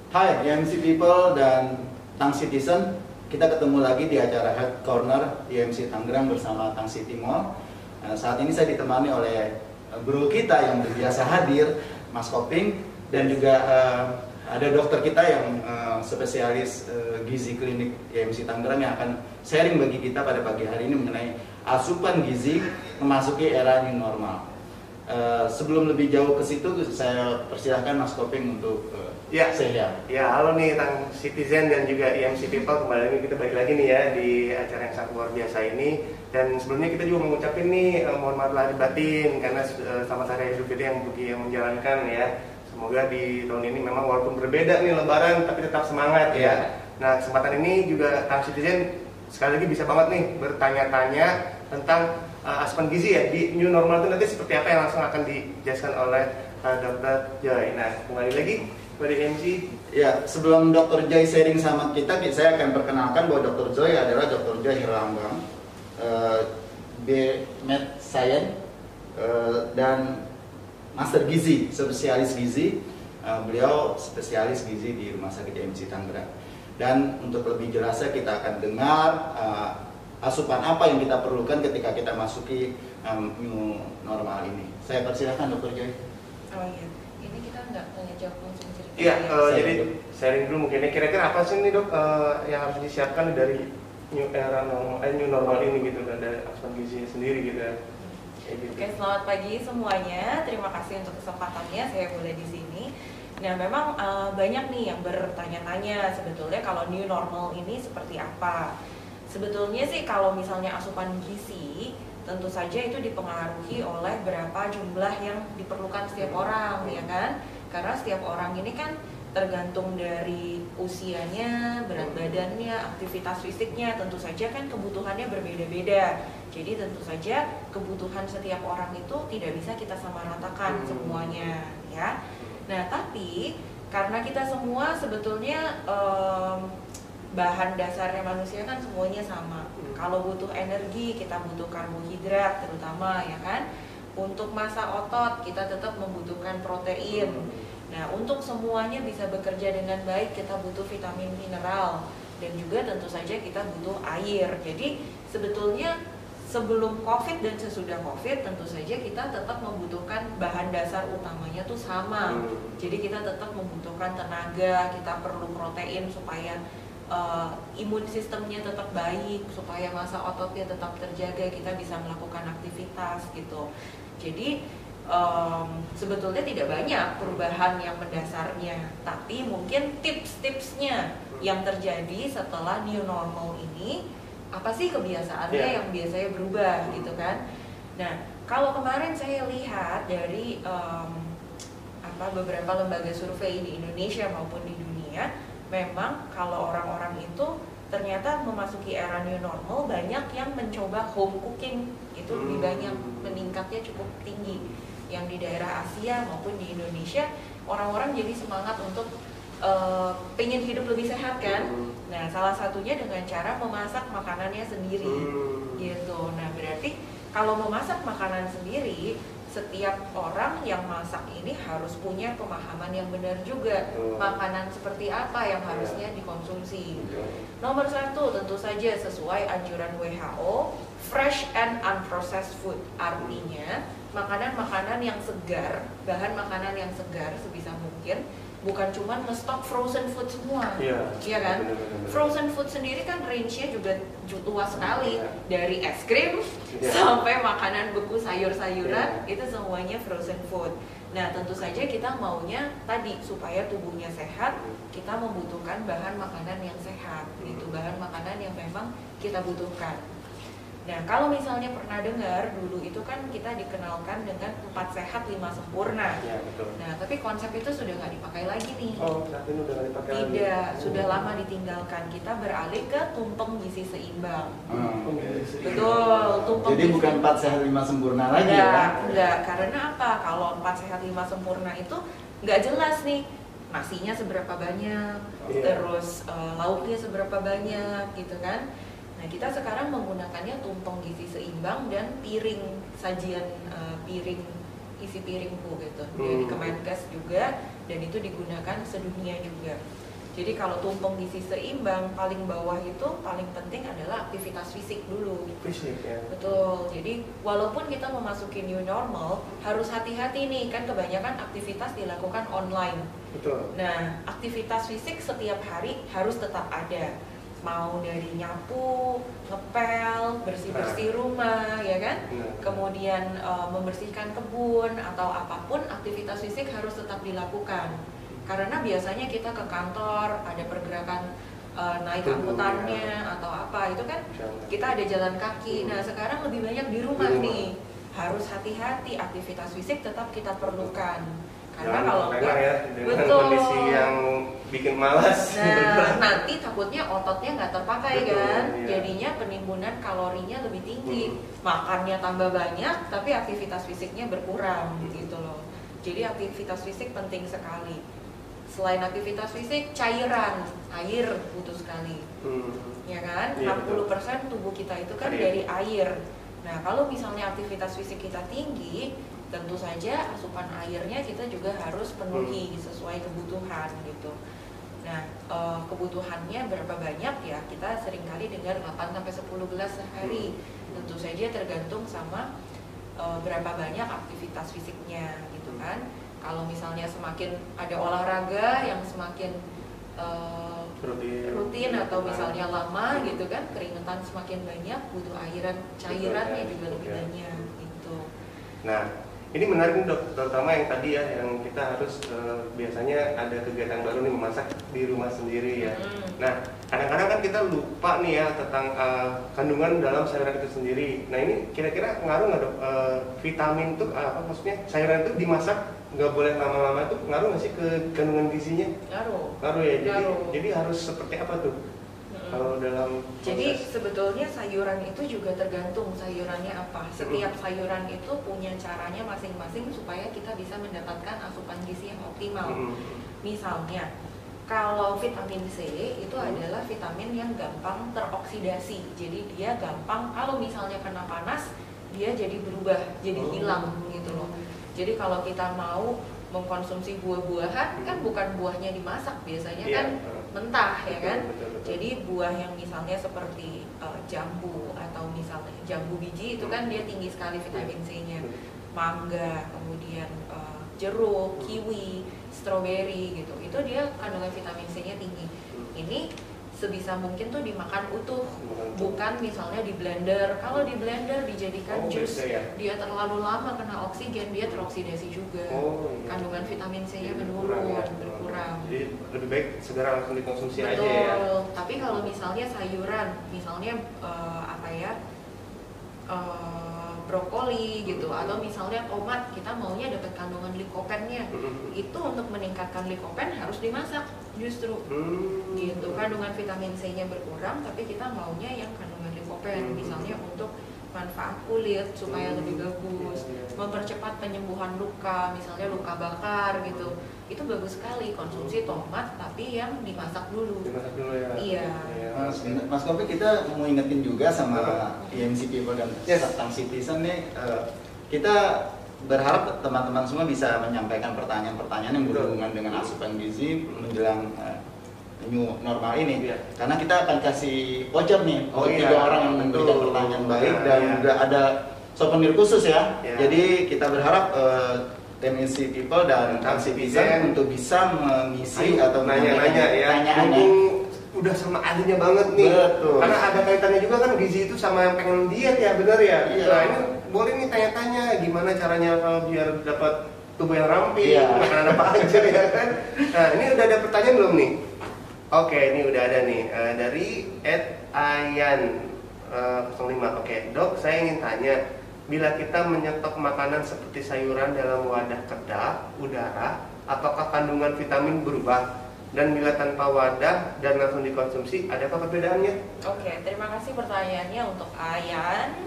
Hai EMC People dan Tang Citizen, kita ketemu lagi di acara Health Corner EMC Tangerang bersama Tang City Mall. Saat ini saya ditemani oleh guru kita yang biasa hadir, Mas Koping, dan juga ada dokter kita yang spesialis gizi klinik EMC Tangerang yang akan sharing bagi kita pada pagi hari ini mengenai asupan gizi memasuki era new normal. Sebelum lebih jauh ke situ, saya persilahkan Mas Koping untuk share. Ya, halo nih Tang Citizen dan juga EMC People, kembali lagi kita balik lagi nih ya di acara yang sangat luar biasa ini. Dan sebelumnya kita juga mengucapkan nih mohon maaf lahir batin karena selamat hari Idul Fitri yang menjalankan ya. Semoga di tahun ini memang walaupun berbeda nih Lebaran tapi tetap semangat ya. Nah, kesempatan ini juga Tang Citizen sekali lagi bisa banget nih bertanya-tanya tentang asupan gizi ya di new normal itu nanti seperti apa yang langsung akan dijelaskan oleh Dr. Joy. Nah, kembali lagi pada MC. Ya, sebelum Dr. Joy sharing sama kita, saya akan perkenalkan bahwa Dr. Joy adalah Dr. Joy Herlambang, B.Med Science dan Master Gizi, spesialis gizi. Beliau spesialis gizi di Rumah Sakit EMC Tangerang. Dan untuk lebih jelasnya kita akan dengar asupan apa yang kita perlukan ketika kita masuki new normal ini. Saya persilahkan Dr. Joy. Oh iya, ini kita nggak tanya jawab langsung cerita. Iya, jadi sharing dulu mungkin. Kira-kira apa sih nih dok yang harus disiapkan dari new normal ini gitu kan, dari asupan gizi sendiri gitu ya. Gitu. Oke, selamat pagi semuanya. Terima kasih untuk kesempatannya saya boleh di sini. Nah, memang banyak nih yang bertanya-tanya sebetulnya kalau new normal ini seperti apa. Sebetulnya sih kalau misalnya asupan gizi tentu saja itu dipengaruhi oleh berapa jumlah yang diperlukan setiap orang, ya kan? Karena setiap orang ini kan tergantung dari usianya, berat badannya, aktivitas fisiknya, tentu saja kan kebutuhannya berbeda-beda. Jadi tentu saja kebutuhan setiap orang itu tidak bisa kita samaratakan semuanya, ya. Nah, tapi karena kita semua sebetulnya bahan dasarnya manusia kan semuanya sama. Kalau butuh energi, kita butuh karbohidrat terutama, ya kan. Untuk massa otot kita tetap membutuhkan protein. Nah, untuk semuanya bisa bekerja dengan baik kita butuh vitamin mineral dan juga tentu saja kita butuh air. Jadi sebetulnya sebelum COVID dan sesudah COVID tentu saja kita tetap membutuhkan bahan dasar utamanya tuh sama. Jadi kita tetap membutuhkan tenaga, kita perlu protein supaya imun sistemnya tetap baik, supaya massa ototnya tetap terjaga, kita bisa melakukan aktivitas gitu. Jadi sebetulnya tidak banyak perubahan yang mendasarnya, tapi mungkin tips-tipsnya yang terjadi setelah new normal ini, apa sih kebiasaannya yang biasanya berubah gitu kan. Nah, kalau kemarin saya lihat dari beberapa lembaga survei di Indonesia maupun di dunia, memang kalau orang-orang itu ternyata memasuki era new normal banyak yang mencoba home cooking, itu lebih banyak, meningkatnya cukup tinggi. Yang di daerah Asia maupun di Indonesia, orang-orang jadi semangat untuk pengen hidup lebih sehat kan. Nah, salah satunya dengan cara memasak makanannya sendiri gitu. Nah, berarti kalau memasak makanan sendiri, setiap orang yang masak ini harus punya pemahaman yang benar juga, makanan seperti apa yang harusnya dikonsumsi. Nomor satu tentu saja sesuai anjuran WHO, fresh and unprocessed food, artinya makanan-makanan yang segar, bahan makanan yang segar sebisa mungkin, bukan cuma ngestok frozen food semua, iya kan? Frozen food sendiri kan range-nya juga luas sekali, dari es krim sampai makanan beku sayur-sayuran, itu semuanya frozen food. Nah, tentu saja kita maunya tadi supaya tubuhnya sehat, kita membutuhkan bahan makanan yang sehat, gitu, bahan makanan yang memang kita butuhkan. Nah, kalau misalnya pernah dengar dulu itu kan kita dikenalkan dengan 4 sehat 5 sempurna. Ya, betul. Nah, tapi konsep itu sudah nggak dipakai lagi nih. Oh, saat ini udah nggak dipakai lagi. Tidak, sudah lama ditinggalkan. Kita beralih ke tumpeng gizi seimbang. Betul, tumpeng Jadi gizi. bukan 4 sehat 5 sempurna lagi ya? Enggak, karena apa? Kalau 4 sehat 5 sempurna itu nggak jelas nih. Nasinya seberapa banyak, terus lauknya seberapa banyak gitu kan. Nah, kita sekarang menggunakannya tumpeng gizi seimbang dan piring sajian piring isi piringku gitu. Dari Kemenkes juga dan itu digunakan sedunia juga. Jadi kalau tumpeng gizi seimbang, paling bawah itu paling penting adalah aktivitas fisik dulu. Fisik ya. Betul. Jadi walaupun kita memasuki new normal, harus hati-hati nih, kan kebanyakan aktivitas dilakukan online. Betul. Nah, aktivitas fisik setiap hari harus tetap ada. Mau dari nyapu, ngepel, bersih-bersih rumah, ya kan? Kemudian membersihkan kebun atau apapun, aktivitas fisik harus tetap dilakukan. Karena biasanya kita ke kantor, ada pergerakan naik angkutannya atau apa, itu kan kita ada jalan kaki. Nah, sekarang lebih banyak di rumah nih. Harus hati-hati, aktivitas fisik tetap kita perlukan. Karena kalau enggak, ya, dengan betul, kondisi yang bikin malas. Nah, nanti takutnya ototnya nggak terpakai, betul, kan? Iya. Jadinya penimbunan kalorinya lebih tinggi. Makannya tambah banyak, tapi aktivitas fisiknya berkurang, gitu loh. Jadi aktivitas fisik penting sekali. Selain aktivitas fisik, cairan, air butuh sekali, ya kan? Iya, 60% tubuh kita itu kan dari air. Nah, kalau misalnya aktivitas fisik kita tinggi, tentu saja asupan airnya kita juga harus penuhi sesuai kebutuhan gitu. Nah, kebutuhannya berapa banyak ya? Kita seringkali dengar 8-10 gelas sehari. Tentu saja tergantung sama berapa banyak aktivitas fisiknya gitu kan. Kalau misalnya semakin ada olahraga yang semakin rutin atau misalnya lama gitu kan, keringetan semakin banyak, butuh cairannya juga lebih banyak gitu. Nah, ini menarik nih dok, terutama yang tadi ya, yang kita harus biasanya ada kegiatan baru nih, memasak di rumah sendiri ya. Nah, kadang-kadang kan kita lupa nih ya tentang kandungan dalam sayuran itu sendiri. Nah, ini kira-kira ngaruh nggak dok, vitamin tuh apa maksudnya sayuran itu dimasak nggak boleh lama-lama, itu ngaruh nggak sih ke kandungan gizinya? Ngaruh ya. Jadi harus seperti apa tuh? Kalau dalam proses. Jadi sebetulnya sayuran itu juga tergantung sayurannya apa. Setiap sayuran itu punya caranya masing-masing supaya kita bisa mendapatkan asupan gizi yang optimal. Misalnya, kalau vitamin C itu adalah vitamin yang gampang teroksidasi. Jadi dia gampang, kalau misalnya kena panas, dia jadi berubah, jadi hilang gitu loh. Jadi kalau kita mau mengkonsumsi buah-buahan, kan bukan buahnya dimasak, biasanya kan mentah ya kan. Betul. Jadi buah yang misalnya seperti jambu atau misalnya jambu biji itu kan dia tinggi sekali vitamin C-nya. Mangga, kemudian jeruk, kiwi, stroberi gitu. Itu dia kandungan vitamin C-nya tinggi. Ini sebisa mungkin tuh dimakan utuh, bukan misalnya di blender. Kalau di blender dijadikan jus, dia terlalu lama kena oksigen, dia teroksidasi juga. Kandungan vitamin C-nya berkurang. Jadi lebih baik segera langsung dikonsumsi. Betul. Aja ya. Tapi kalau misalnya sayuran, misalnya brokoli gitu, atau misalnya tomat, kita maunya dapat kandungan likopennya. Itu untuk meningkatkan likopen harus dimasak justru. Gitu, kandungan vitamin C-nya berkurang, tapi kita maunya yang kandungan likopen, misalnya untuk manfaat kulit supaya lebih bagus, mempercepat penyembuhan luka, misalnya luka bakar gitu. Itu bagus sekali konsumsi tomat, tapi yang dimasak dulu. Dimasak dulu ya. Iya. Mas Kopi, kita mau ingetin juga sama EMC People dan Tang Citizen nih, kita berharap teman-teman semua bisa menyampaikan pertanyaan-pertanyaan yang berhubungan dengan asupan gizi menjelang new normal ini. Karena kita akan kasih voucher nih untuk 3 orang yang memberikan pertanyaan baik, dan juga ada souvenir khusus ya. Jadi kita berharap EMC People dan Tang Citizen untuk bisa mengisi atau nanya-nanya ya. Udah sama ahlinya banget nih. Betul. Karena ada kaitannya juga kan gizi itu sama yang pengen diet ya, benar ya? Iya. Nah, ini boleh nih tanya-tanya gimana caranya biar dapat tubuh yang ramping, makanan apa aja ya kan? Nah, ini udah ada pertanyaan belum nih? Oke, ini udah ada nih dari @ayan05. Oke, dok, saya ingin tanya, bila kita menyetok makanan seperti sayuran dalam wadah kedap udara, apakah kandungan vitamin berubah? Dan bila tanpa wadah dan langsung dikonsumsi, adakah perbedaannya? Oke, terima kasih pertanyaannya untuk Ayan.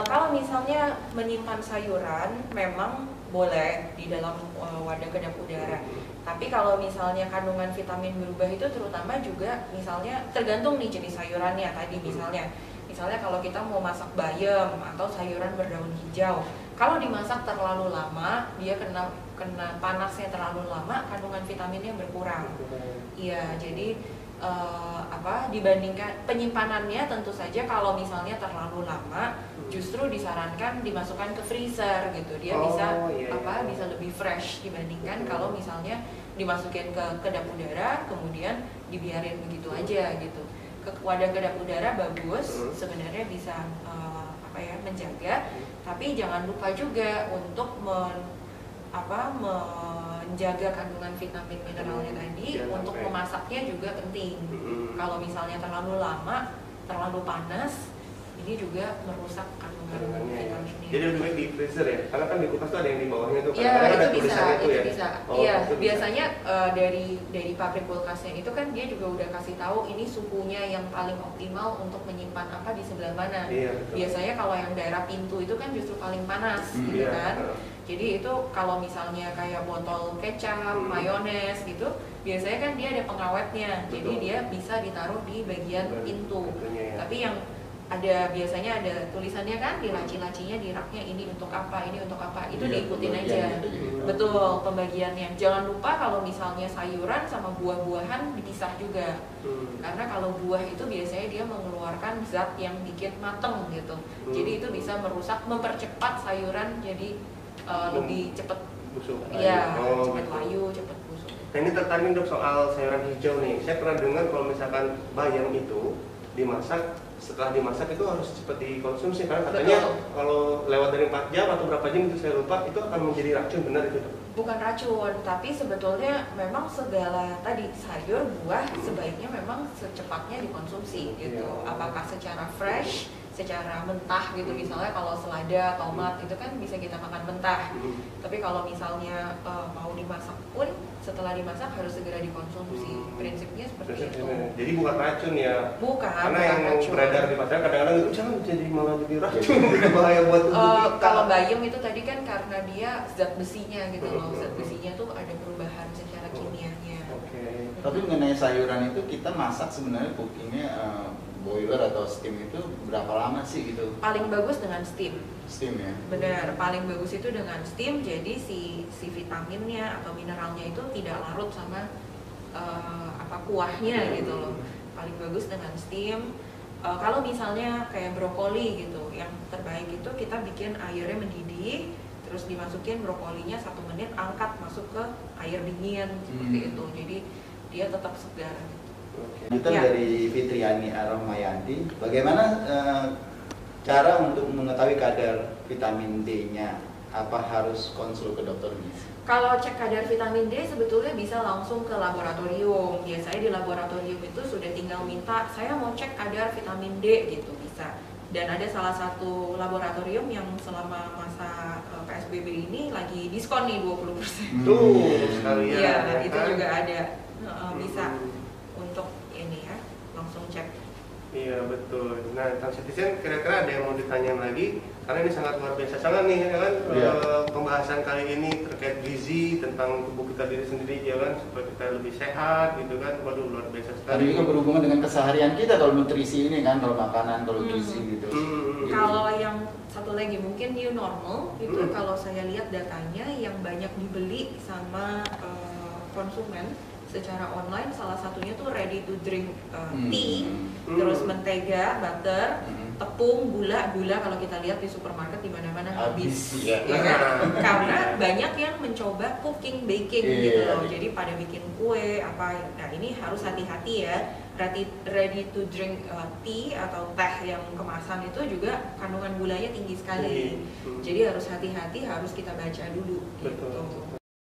Kalau misalnya menyimpan sayuran, memang boleh di dalam wadah kedap udara. Tapi kalau misalnya kandungan vitamin berubah itu terutama juga misalnya tergantung nih jenis sayurannya tadi misalnya kalau kita mau masak bayam atau sayuran berdaun hijau, Kalau dimasak terlalu lama, dia kena panasnya terlalu lama, kandungan vitaminnya berkurang. Iya, jadi dibandingkan penyimpanannya tentu saja kalau misalnya terlalu lama, justru disarankan dimasukkan ke freezer gitu. Dia bisa lebih fresh dibandingkan kalau misalnya dimasukin ke kedap udara kemudian dibiarin begitu aja gitu. Ke wadah kedap udara bagus, sebenarnya bisa menjaga, tapi jangan lupa juga untuk menjaga kandungan vitamin mineralnya tadi. Untuk memasaknya juga penting. Kalau misalnya terlalu lama, terlalu panas, ini juga merusak kandungan vitaminnya. Jadi lebih baik di freezer ya, karena kan di kulkas tuh ada yang di bawahnya tuh. Iya, itu bisa. Iya, itu biasanya dari pabrik kulkasnya itu kan dia juga udah kasih tahu ini suhunya yang paling optimal untuk menyimpan apa di sebelah mana. Iya, biasanya kalau yang daerah pintu itu kan justru paling panas, gitu kan. Jadi itu kalau misalnya kayak botol kecap, mayones gitu, biasanya kan dia ada pengawetnya. Jadi dia bisa ditaruh di bagian pintu. Tapi yang biasanya ada tulisannya kan di laci-lacinya, di raknya, ini untuk apa, ini untuk apa, itu diikutin aja. Betul, pembagiannya. Jangan lupa kalau misalnya sayuran sama buah-buahan dipisah juga. Karena kalau buah itu biasanya dia mengeluarkan zat yang bikin mateng gitu. Jadi itu bisa mempercepat sayuran jadi lebih cepat busuk. Iya, cepat layu, cepat busuk. Nah ini tertarik dok soal sayuran hijau nih. Saya pernah dengar kalau misalkan bayam itu dimasak, setelah dimasak itu harus cepat dikonsumsi karena katanya kalau lewat dari 4 jam atau berapa jam itu saya lupa, itu akan menjadi racun, benar itu dok? Bukan racun, tapi sebetulnya memang segala tadi sayur, buah sebaiknya memang secepatnya dikonsumsi gitu. Apakah secara fresh, secara mentah gitu, misalnya kalau selada, tomat itu kan bisa kita makan mentah. Tapi kalau misalnya mau dimasak pun setelah dimasak harus segera dikonsumsi. Prinsipnya seperti itu. Jadi bukan racun ya? Bukan. Karena yang beredar di pasaran kadang-kadang itu jangan jadi malah jadi racun, bahaya buat tubuh kita. Kalau bayam itu tadi kan karena dia zat besinya gitu loh. Zat besinya tuh ada perubahan secara kimianya. Tapi mengenai sayuran itu kita masak sebenarnya cookingnya boiler atau steam itu berapa lama sih gitu? Paling bagus dengan steam. Steam ya? Benar, paling bagus itu dengan steam. Jadi si vitaminnya atau mineralnya itu tidak larut sama kuahnya gitu loh. Paling bagus dengan steam. Kalau misalnya kayak brokoli gitu, yang terbaik itu kita bikin airnya mendidih, terus dimasukin brokolinya 1 menit, angkat masuk ke air dingin seperti itu. Jadi dia tetap segar. Itu dari Fitriani Arahmayanti, bagaimana cara untuk mengetahui kadar vitamin D-nya? Apa harus konsul ke dokter gizi? Kalau cek kadar vitamin D sebetulnya bisa langsung ke laboratorium. Biasanya di laboratorium itu sudah tinggal minta, saya mau cek kadar vitamin D gitu, bisa. Dan ada salah satu laboratorium yang selama masa PSBB ini lagi diskon nih 20%. Tuh, sekalian. Iya, itu juga ada. Bisa untuk ini ya, langsung cek. Iya betul. Nah, tentang citizen kira-kira ada yang mau ditanyain lagi? Karena ini sangat luar biasa sangat nih ya kan. Pembahasan kali ini terkait gizi tentang tubuh kita diri sendiri ya kan, supaya kita lebih sehat gitu kan. Waduh, luar biasa sekali. Tadi juga berhubungan dengan keseharian kita kalau nutrisi ini kan, kalau makanan, kalau gizi gitu. Kalau yang satu lagi mungkin new normal itu kalau saya lihat datanya yang banyak dibeli sama konsumen secara online, salah satunya tuh ready to drink tea, terus mentega, butter, tepung, gula kalau kita lihat di supermarket di mana-mana habis. Ya kan? Karena banyak yang mencoba cooking, baking gitu loh. Jadi pada bikin kue apa. Nah, ini harus hati-hati ya. Ready to drink tea atau teh yang kemasan itu juga kandungan gulanya tinggi sekali. Jadi harus hati-hati, harus kita baca dulu gitu.